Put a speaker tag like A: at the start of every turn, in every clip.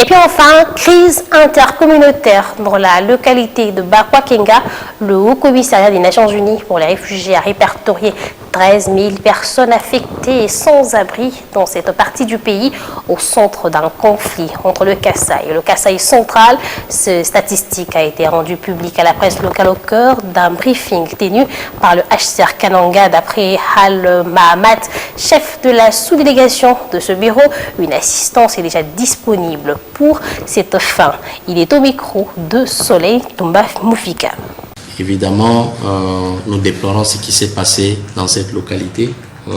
A: Et puis enfin, crise intercommunautaire dans la localité de Bakwa-Kenga. Le Haut-Commissariat des Nations Unies pour les réfugiés a répertorié 13 000 personnes affectées et sans abri dans cette partie du pays au centre d'un conflit entre le Kasaï et le Kasaï central. Cette statistique a été rendue publique à la presse locale au cœur d'un briefing tenu par le HCR Kananga. D'après Hal Mahamat, chef de la sous-délégation de ce bureau, une assistance est déjà disponible pour cette fin. Il est au micro de Soleil Toumba Moufika.
B: Évidemment, nous déplorons ce qui s'est passé dans cette localité.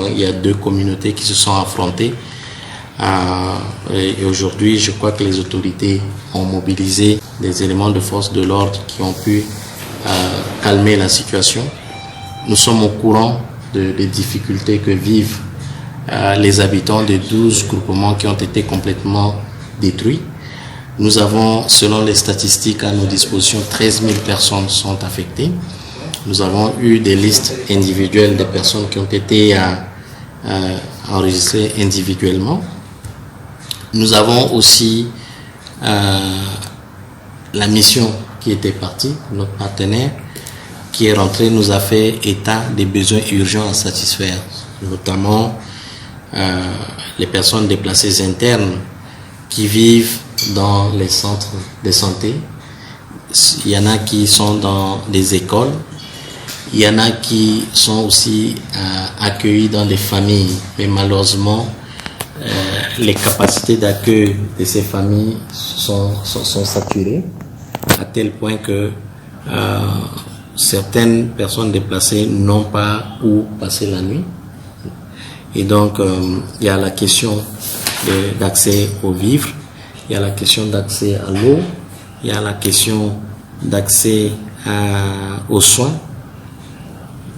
B: Il y a deux communautés qui se sont affrontées. Et aujourd'hui, je crois que les autorités ont mobilisé des éléments de force de l'ordre qui ont pu calmer la situation. Nous sommes au courant des difficultés que vivent les habitants des 12 groupements qui ont été complètement détruits. Nous avons, selon les statistiques à nos dispositions, 13 000 personnes sont affectées. Nous avons eu des listes individuelles des personnes qui ont été enregistrées individuellement. Nous avons aussi la mission qui était partie, notre partenaire, qui est rentré, nous a fait état des besoins urgents à satisfaire, notamment les personnes déplacées internes qui vivent dans les centres de santé. Il y en a qui sont dans des écoles. Il y en a qui sont aussi accueillis dans des familles. Mais malheureusement, les capacités d'accueil de ces familles sont saturées à tel point que certaines personnes déplacées n'ont pas où passer la nuit. Et donc, il y a la question d'accès aux vivres, il y a la question d'accès à l'eau, il y a la question d'accès aux soins,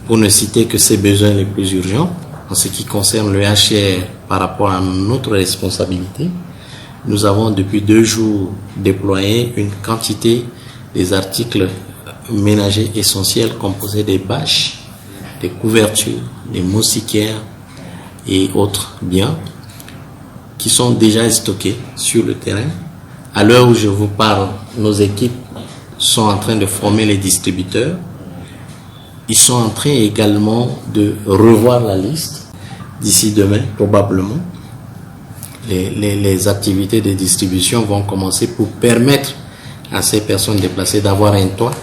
B: pour ne citer que ces besoins les plus urgents. En ce qui concerne le HR par rapport à notre responsabilité, nous avons depuis 2 jours déployé une quantité des articles ménagers essentiels composés des bâches, des couvertures, des moustiquaires et autres biens qui sont déjà stockés sur le terrain. À l'heure où je vous parle, nos équipes sont en train de former les distributeurs. Ils sont en train également de revoir la liste d'ici demain, probablement. Les activités de distribution vont commencer pour permettre à ces personnes déplacées d'avoir un toit,